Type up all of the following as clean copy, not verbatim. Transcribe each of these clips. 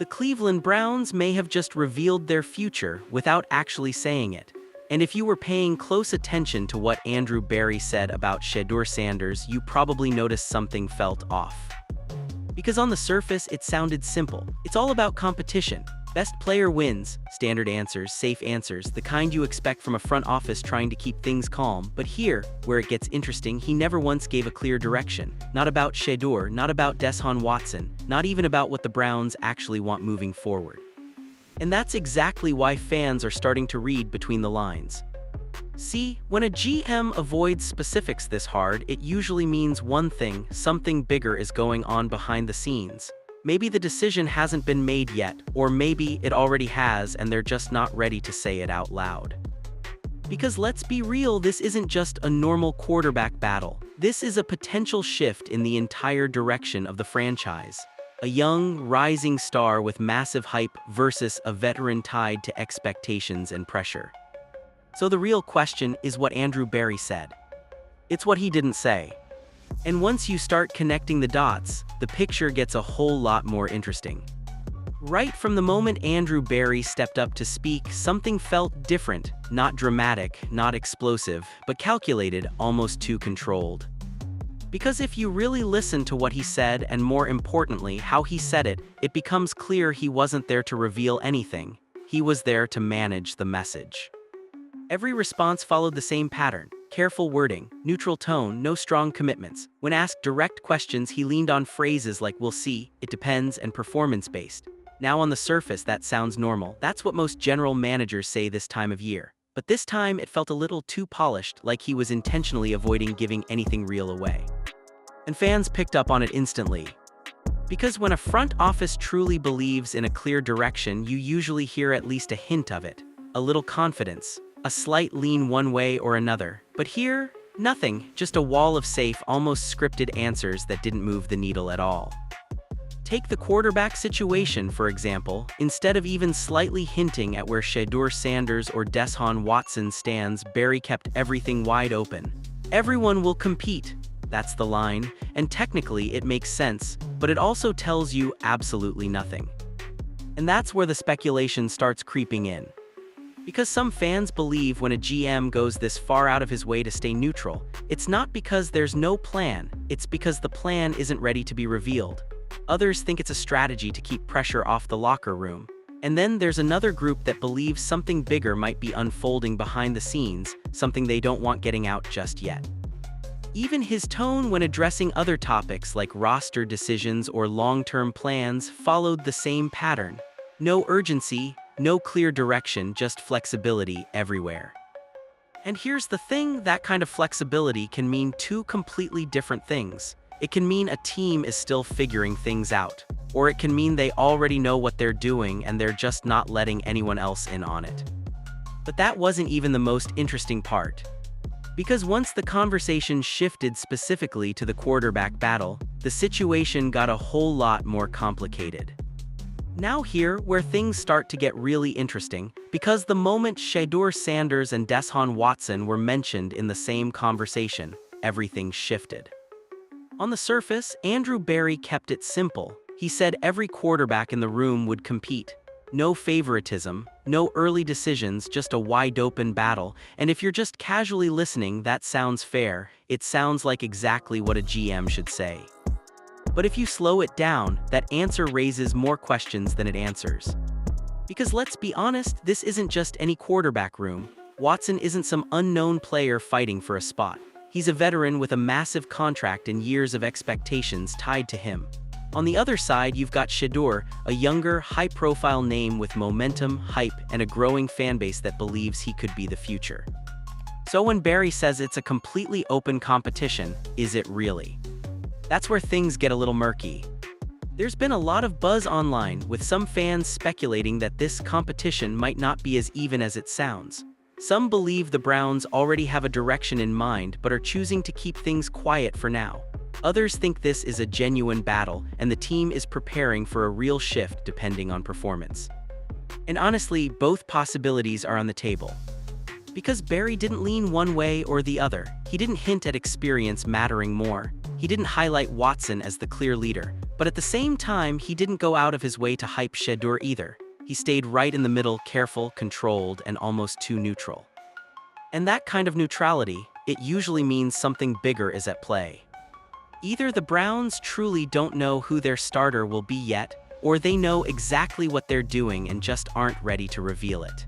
The Cleveland Browns may have just revealed their future without actually saying it. And if you were paying close attention to what Andrew Berry said about Shedeur Sanders, you probably noticed something felt off. Because on the surface, it sounded simple. It's all about competition. Best player wins, standard answers, safe answers, the kind you expect from a front office trying to keep things calm. But here, where it gets interesting, he never once gave a clear direction. Not about Shedeur, not about Deshaun Watson, not even about what the Browns actually want moving forward. And that's exactly why fans are starting to read between the lines. See, when a GM avoids specifics this hard, it usually means one thing: something bigger is going on behind the scenes. Maybe the decision hasn't been made yet, or maybe it already has and they're just not ready to say it out loud. Because let's be real, this isn't just a normal quarterback battle. This is a potential shift in the entire direction of the franchise. A young, rising star with massive hype versus a veteran tied to expectations and pressure. So the real question is what Andrew Berry said. It's what he didn't say. And once you start connecting the dots, the picture gets a whole lot more interesting. Right from the moment Andrew Berry stepped up to speak, something felt different, not dramatic, not explosive, but calculated, almost too controlled. Because if you really listen to what he said, and more importantly, how he said it, it becomes clear he wasn't there to reveal anything. He was there to manage the message. Every response followed the same pattern. Careful wording, neutral tone, no strong commitments. When asked direct questions, he leaned on phrases like "we'll see," "it depends," and "performance-based." Now on the surface, that sounds normal. That's what most general managers say this time of year. But this time, it felt a little too polished, like he was intentionally avoiding giving anything real away. And fans picked up on it instantly. Because when a front office truly believes in a clear direction, you usually hear at least a hint of it. A little confidence. A slight lean one way or another. But here, nothing, just a wall of safe, almost scripted answers that didn't move the needle at all. Take the quarterback situation, for example. Instead of even slightly hinting at where Shedeur Sanders or Deshaun Watson stands, Berry kept everything wide open. Everyone will compete. That's the line, and technically it makes sense, but it also tells you absolutely nothing. And that's where the speculation starts creeping in. Because some fans believe when a GM goes this far out of his way to stay neutral, it's not because there's no plan, it's because the plan isn't ready to be revealed. Others think it's a strategy to keep pressure off the locker room. And then there's another group that believes something bigger might be unfolding behind the scenes, something they don't want getting out just yet. Even his tone when addressing other topics like roster decisions or long-term plans followed the same pattern. No urgency, no clear direction, just flexibility everywhere. And here's the thing, that kind of flexibility can mean two completely different things. It can mean a team is still figuring things out, or it can mean they already know what they're doing and they're just not letting anyone else in on it. But that wasn't even the most interesting part. Because once the conversation shifted specifically to the quarterback battle, the situation got a whole lot more complicated. Now here, where things start to get really interesting, because the moment Shedeur Sanders and Deshaun Watson were mentioned in the same conversation, everything shifted. On the surface, Andrew Berry kept it simple. He said every quarterback in the room would compete. No favoritism, no early decisions, just a wide-open battle. And if you're just casually listening, that sounds fair. It sounds like exactly what a GM should say. But if you slow it down, that answer raises more questions than it answers. Because let's be honest, this isn't just any quarterback room. Watson isn't some unknown player fighting for a spot. He's a veteran with a massive contract and years of expectations tied to him. On the other side, you've got Shedeur, a younger, high-profile name with momentum, hype, and a growing fanbase that believes he could be the future. So when Berry says it's a completely open competition, is it really? That's where things get a little murky. There's been a lot of buzz online, with some fans speculating that this competition might not be as even as it sounds. Some believe the Browns already have a direction in mind but are choosing to keep things quiet for now. Others think this is a genuine battle and the team is preparing for a real shift depending on performance. And honestly, both possibilities are on the table. Because Berry didn't lean one way or the other. He didn't hint at experience mattering more. He didn't highlight Watson as the clear leader. But at the same time, he didn't go out of his way to hype Shedeur either. He stayed right in the middle, careful, controlled, and almost too neutral. And that kind of neutrality, it usually means something bigger is at play. Either the Browns truly don't know who their starter will be yet, or they know exactly what they're doing and just aren't ready to reveal it.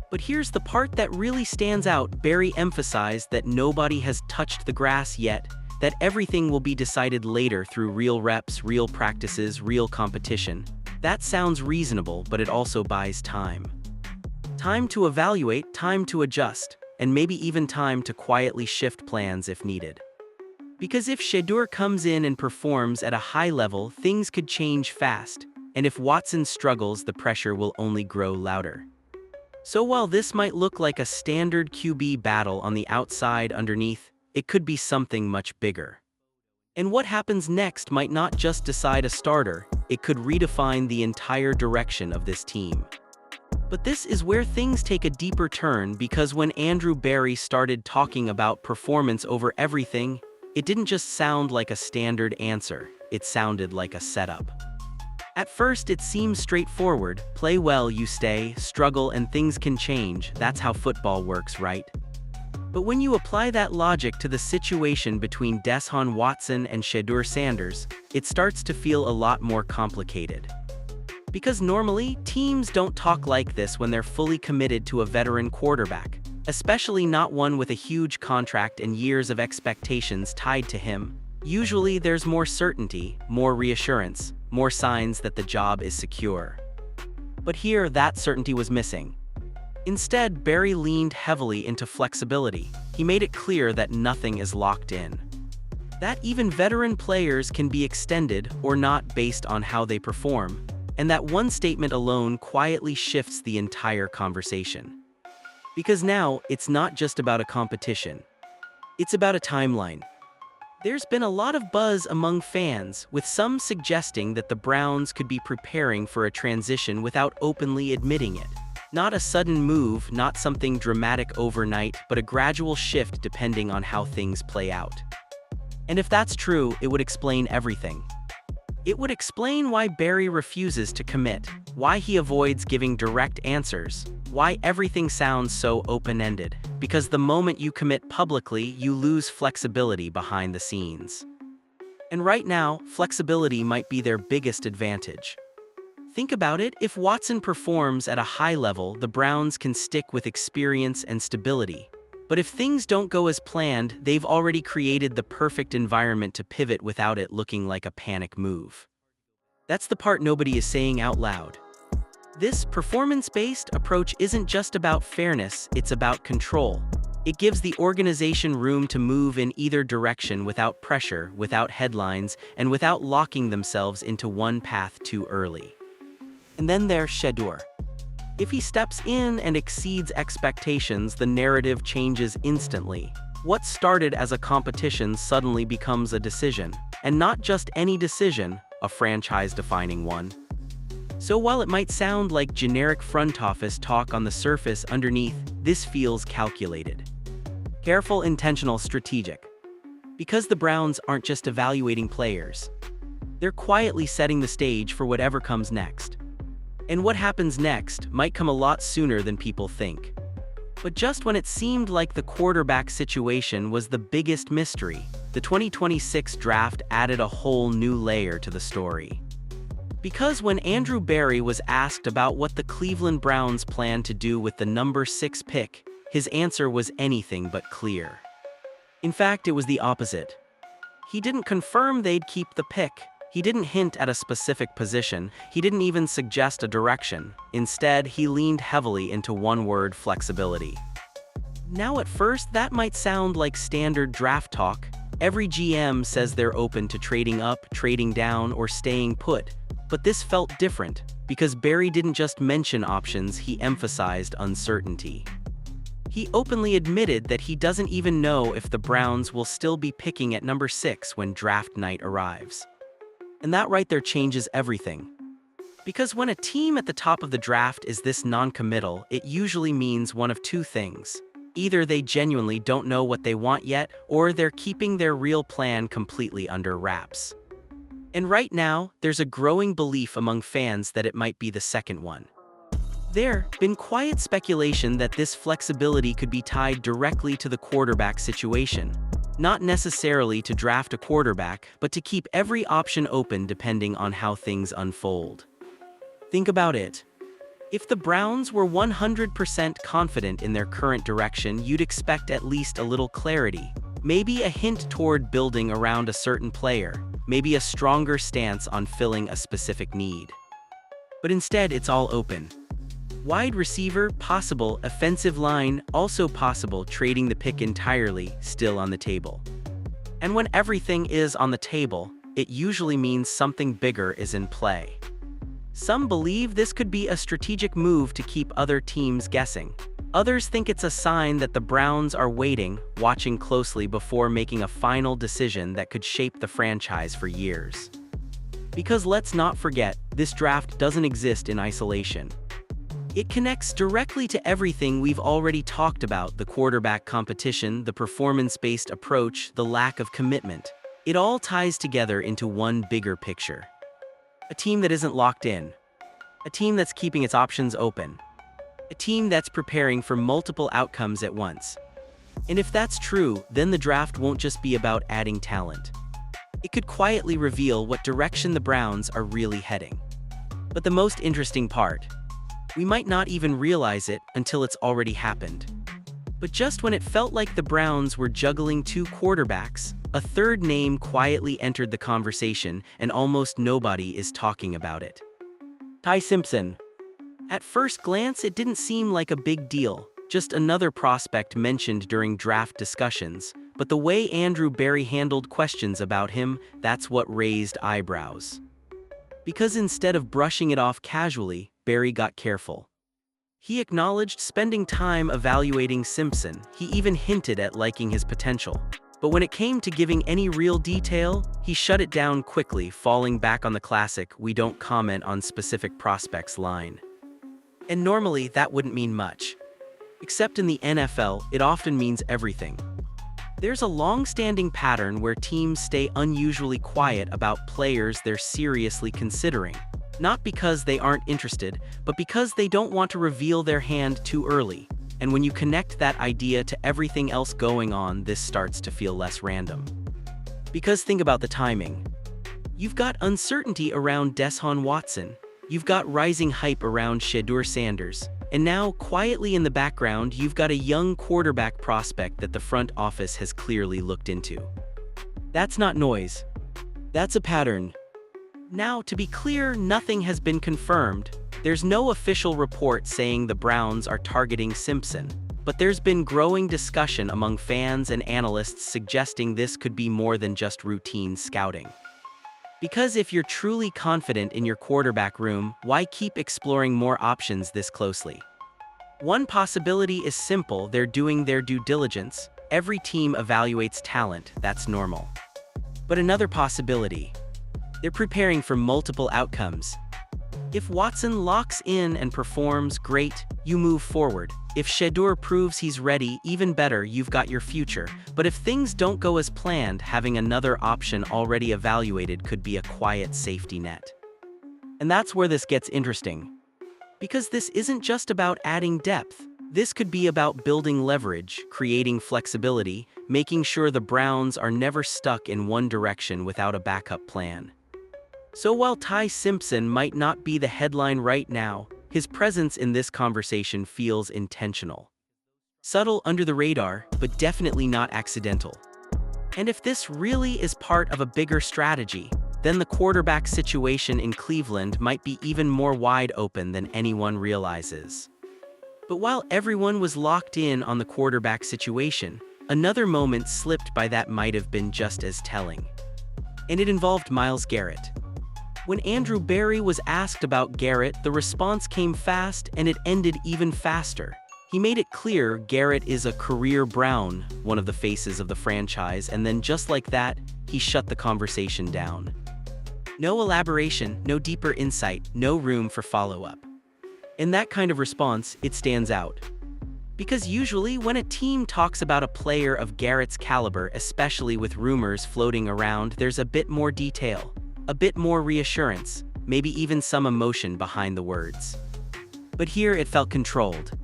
But here's the part that really stands out. Barry emphasized that nobody has touched the grass yet, that everything will be decided later through real reps, real practices, real competition. That sounds reasonable, but it also buys time. Time to evaluate, time to adjust, and maybe even time to quietly shift plans if needed. Because if Shedeur comes in and performs at a high level, things could change fast, and if Watson struggles, the pressure will only grow louder. So while this might look like a standard QB battle on the outside, underneath, it could be something much bigger. And what happens next might not just decide a starter, it could redefine the entire direction of this team. But this is where things take a deeper turn, because when Andrew Barry started talking about performance over everything, it didn't just sound like a standard answer, it sounded like a setup. At first it seems straightforward: play well, you stay, struggle and things can change, that's how football works, right? But when you apply that logic to the situation between Deshaun Watson and Shedeur Sanders, it starts to feel a lot more complicated. Because normally, teams don't talk like this when they're fully committed to a veteran quarterback, especially not one with a huge contract and years of expectations tied to him. Usually there's more certainty, more reassurance, more signs that the job is secure. But here, that certainty was missing. Instead, Barry leaned heavily into flexibility. He made it clear that nothing is locked in. That even veteran players can be extended or not based on how they perform, and that one statement alone quietly shifts the entire conversation. Because now, it's not just about a competition. It's about a timeline. There's been a lot of buzz among fans, with some suggesting that the Browns could be preparing for a transition without openly admitting it. Not a sudden move, not something dramatic overnight, but a gradual shift depending on how things play out. And if that's true, it would explain everything. It would explain why Barry refuses to commit, why he avoids giving direct answers, why everything sounds so open-ended. Because the moment you commit publicly, you lose flexibility behind the scenes. And right now, flexibility might be their biggest advantage. Think about it: if Watson performs at a high level, the Browns can stick with experience and stability. But if things don't go as planned, they've already created the perfect environment to pivot without it looking like a panic move. That's the part nobody is saying out loud. This performance-based approach isn't just about fairness, it's about control. It gives the organization room to move in either direction without pressure, without headlines, and without locking themselves into one path too early. And then there's Shedeur. If he steps in and exceeds expectations, the narrative changes instantly. What started as a competition suddenly becomes a decision. And not just any decision, a franchise-defining one. So while it might sound like generic front office talk on the surface, underneath, this feels calculated. Careful, intentional, strategic. Because the Browns aren't just evaluating players. They're quietly setting the stage for whatever comes next. And what happens next might come a lot sooner than people think. But just when it seemed like the quarterback situation was the biggest mystery, the 2026 draft added a whole new layer to the story. Because when Andrew Barry was asked about what the Cleveland Browns planned to do with the number 6 pick, his answer was anything but clear. In fact, it was the opposite. He didn't confirm they'd keep the pick. He didn't hint at a specific position. He didn't even suggest a direction. Instead, he leaned heavily into one word: flexibility. Now at first, that might sound like standard draft talk. Every GM says they're open to trading up, trading down, or staying put. But this felt different, because Barry didn't just mention options, he emphasized uncertainty. He openly admitted that he doesn't even know if the Browns will still be picking at number 6 when draft night arrives. And that right there changes everything. Because when a team at the top of the draft is this non-committal, it usually means one of two things. Either they genuinely don't know what they want yet, or they're keeping their real plan completely under wraps. And right now, there's a growing belief among fans that it might be the second one. There's been quiet speculation that this flexibility could be tied directly to the quarterback situation. Not necessarily to draft a quarterback, but to keep every option open depending on how things unfold. Think about it. If the Browns were 100% confident in their current direction, you'd expect at least a little clarity. Maybe a hint toward building around a certain player, maybe a stronger stance on filling a specific need. But instead, it's all open. Wide receiver, possible. Offensive line, also possible. Trading the pick entirely, still on the table. And when everything is on the table, it usually means something bigger is in play. Some believe this could be a strategic move to keep other teams guessing. Others think it's a sign that the Browns are waiting, watching closely before making a final decision that could shape the franchise for years. Because let's not forget, this draft doesn't exist in isolation. It connects directly to everything we've already talked about: the quarterback competition, the performance-based approach, the lack of commitment. It all ties together into one bigger picture. A team that isn't locked in. A team that's keeping its options open. A team that's preparing for multiple outcomes at once. And if that's true, then the draft won't just be about adding talent. It could quietly reveal what direction the Browns are really heading. But the most interesting part, we might not even realize it until it's already happened. But just when it felt like the Browns were juggling two quarterbacks, a third name quietly entered the conversation, and almost nobody is talking about it. Ty Simpson. At first glance, it didn't seem like a big deal, just another prospect mentioned during draft discussions, but the way Andrew Berry handled questions about him, that's what raised eyebrows. Because instead of brushing it off casually, Berry got careful. He acknowledged spending time evaluating Simpson. He even hinted at liking his potential. But when it came to giving any real detail, he shut it down quickly, falling back on the classic "we don't comment on specific prospects" line. And normally that wouldn't mean much. Except in the NFL, it often means everything. There's a long-standing pattern where teams stay unusually quiet about players they're seriously considering. Not because they aren't interested, but because they don't want to reveal their hand too early. And when you connect that idea to everything else going on, this starts to feel less random. Because think about the timing. You've got uncertainty around Deshaun Watson. You've got rising hype around Shedeur Sanders. And now, quietly in the background, you've got a young quarterback prospect that the front office has clearly looked into. That's not noise. That's a pattern. Now, to be clear, nothing has been confirmed. There's no official report saying the Browns are targeting Simpson, but there's been growing discussion among fans and analysts suggesting this could be more than just routine scouting. Because if you're truly confident in your quarterback room, why keep exploring more options this closely? One possibility is simple: they're doing their due diligence. Every team evaluates talent, that's normal. But another possibility, they're preparing for multiple outcomes. If Watson locks in and performs, great, you move forward. If Shedeur proves he's ready, even better, you've got your future. But if things don't go as planned, having another option already evaluated could be a quiet safety net. And that's where this gets interesting. Because this isn't just about adding depth. This could be about building leverage, creating flexibility, making sure the Browns are never stuck in one direction without a backup plan. So while Ty Simpson might not be the headline right now, his presence in this conversation feels intentional. Subtle, under the radar, but definitely not accidental. And if this really is part of a bigger strategy, then the quarterback situation in Cleveland might be even more wide open than anyone realizes. But while everyone was locked in on the quarterback situation, another moment slipped by that might have been just as telling. And it involved Myles Garrett. When Andrew Berry was asked about Garrett, the response came fast and it ended even faster. He made it clear Garrett is a career Brown, one of the faces of the franchise, and then just like that, he shut the conversation down. No elaboration, no deeper insight, no room for follow-up. In that kind of response, it stands out. Because usually when a team talks about a player of Garrett's caliber, especially with rumors floating around, there's a bit more detail. a bit more reassurance, maybe even some emotion behind the words. But here it felt controlled,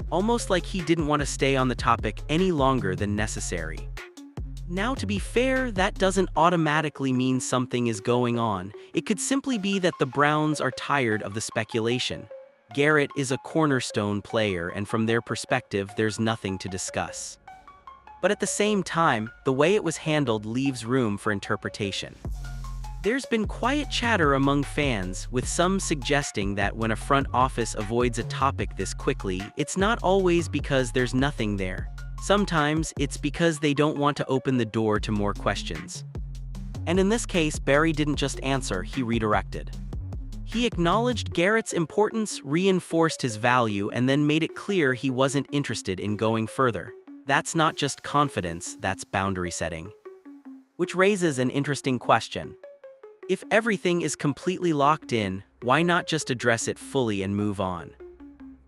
almost like he didn't want to stay on the topic any longer than necessary. Now, to be fair, that doesn't automatically mean something is going on. It could simply be that the Browns are tired of the speculation. Garrett is a cornerstone player, and from their perspective, there's nothing to discuss. But at the same time, the way it was handled leaves room for interpretation. There's been quiet chatter among fans, with some suggesting that when a front office avoids a topic this quickly, it's not always because there's nothing there. Sometimes it's because they don't want to open the door to more questions. And in this case, Barry didn't just answer, he redirected. He acknowledged Garrett's importance, reinforced his value, and then made it clear he wasn't interested in going further. That's not just confidence, that's boundary setting. Which raises an interesting question. If everything is completely locked in, why not just address it fully and move on?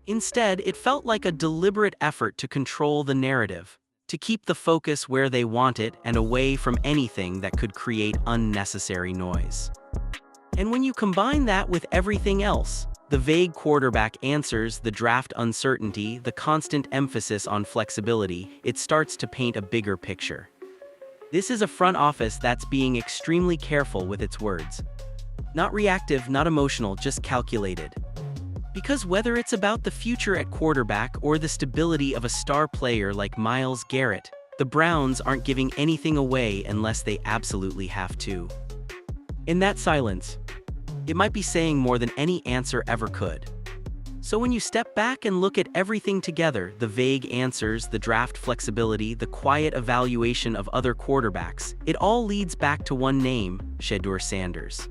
Instead, it felt like a deliberate effort to control the narrative, to keep the focus where they want it and away from anything that could create unnecessary noise. And when you combine that with everything else, the vague quarterback answers, the draft uncertainty, the constant emphasis on flexibility, it starts to paint a bigger picture. This is a front office that's being extremely careful with its words. Not reactive, not emotional, just calculated. Because whether it's about the future at quarterback or the stability of a star player like Myles Garrett, the Browns aren't giving anything away unless they absolutely have to. In that silence, it might be saying more than any answer ever could. So when you step back and look at everything together, the vague answers, the draft flexibility, the quiet evaluation of other quarterbacks, it all leads back to one name, Shedeur Sanders.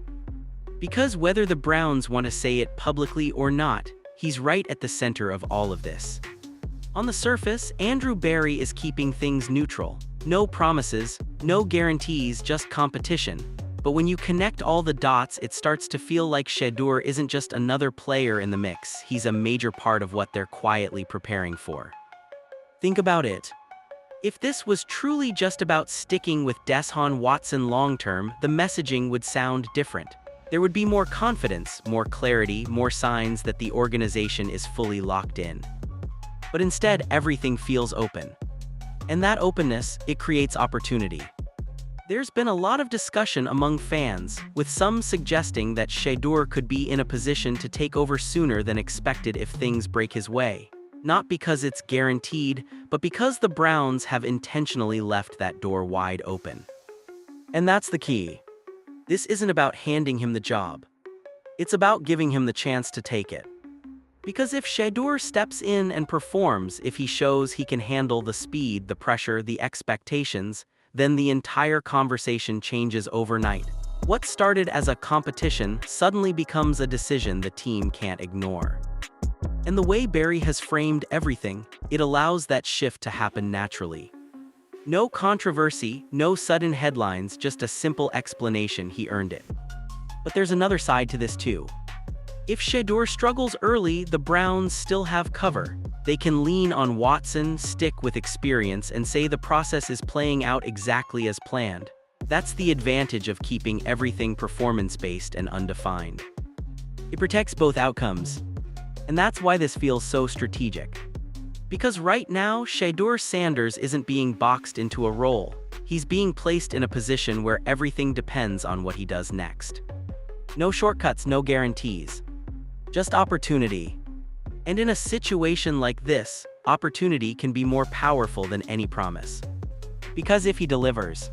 Because whether the Browns want to say it publicly or not, he's right at the center of all of this. On the surface, Andrew Barry is keeping things neutral. No promises, no guarantees, just competition. But when you connect all the dots, it starts to feel like Shedeur isn't just another player in the mix, he's a major part of what they're quietly preparing for. Think about it. If this was truly just about sticking with Deshaun Watson long-term, the messaging would sound different. There would be more confidence, more clarity, more signs that the organization is fully locked in. But instead, everything feels open. And that openness, it creates opportunity. There's been a lot of discussion among fans, with some suggesting that Shedeur could be in a position to take over sooner than expected if things break his way. Not because it's guaranteed, but because the Browns have intentionally left that door wide open. And that's the key. This isn't about handing him the job. It's about giving him the chance to take it. Because if Shedeur steps in and performs, if he shows he can handle the speed, the pressure, the expectations, then the entire conversation changes overnight. What started as a competition suddenly becomes a decision the team can't ignore. And the way Barry has framed everything, it allows that shift to happen naturally. No controversy, no sudden headlines, just a simple explanation: he earned it. But there's another side to this too. If Shedeur struggles early, the Browns still have cover. They can lean on Watson, stick with experience, and say the process is playing out exactly as planned. That's the advantage of keeping everything performance-based and undefined. It protects both outcomes. And that's why this feels so strategic. Because right now, Shedeur Sanders isn't being boxed into a role. He's being placed in a position where everything depends on what he does next. No shortcuts, no guarantees. Just opportunity. And in a situation like this, opportunity can be more powerful than any promise. Because if he delivers,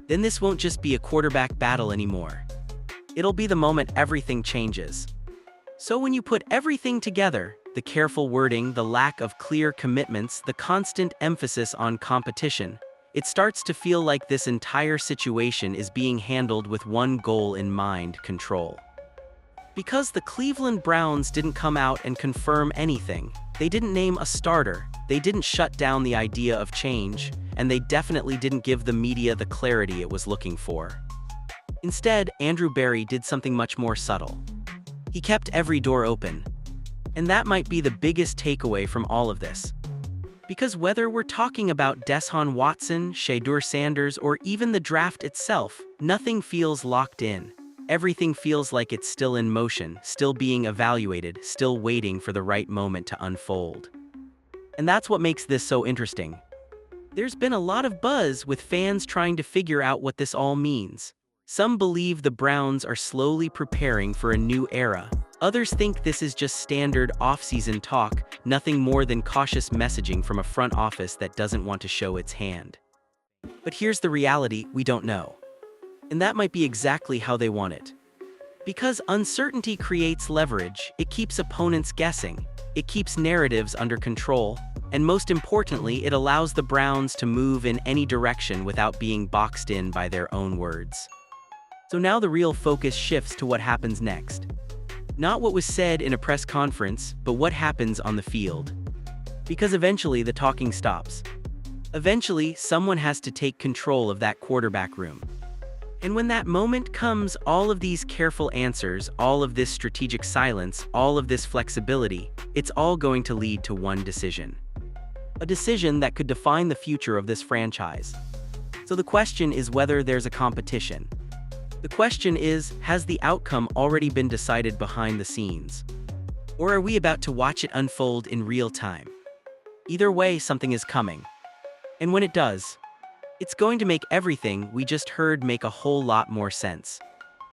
then this won't just be a quarterback battle anymore. It'll be the moment everything changes. So when you put everything together, the careful wording, the lack of clear commitments, the constant emphasis on competition, it starts to feel like this entire situation is being handled with one goal in mind: control. Because the Cleveland Browns didn't come out and confirm anything, they didn't name a starter, they didn't shut down the idea of change, and they definitely didn't give the media the clarity it was looking for. Instead, Andrew Barry did something much more subtle. He kept every door open. And that might be the biggest takeaway from all of this. Because whether we're talking about Deshaun Watson, Shedeur Sanders, or even the draft itself, nothing feels locked in. Everything feels like it's still in motion, still being evaluated, still waiting for the right moment to unfold. And that's what makes this so interesting. There's been a lot of buzz with fans trying to figure out what this all means. Some believe the Browns are slowly preparing for a new era. Others think this is just standard off-season talk, nothing more than cautious messaging from a front office that doesn't want to show its hand. But here's the reality: we don't know. And that might be exactly how they want it. Because uncertainty creates leverage, it keeps opponents guessing, it keeps narratives under control, and most importantly, it allows the Browns to move in any direction without being boxed in by their own words. So now the real focus shifts to what happens next. Not what was said in a press conference, but what happens on the field. Because eventually the talking stops. Eventually, someone has to take control of that quarterback room. And when that moment comes, all of these careful answers, all of this strategic silence, all of this flexibility, it's all going to lead to one decision. A decision that could define the future of this franchise. So the question is whether there's a competition. The question is, has the outcome already been decided behind the scenes? Or are we about to watch it unfold in real time? Either way, something is coming. And when it does, it's going to make everything we just heard make a whole lot more sense.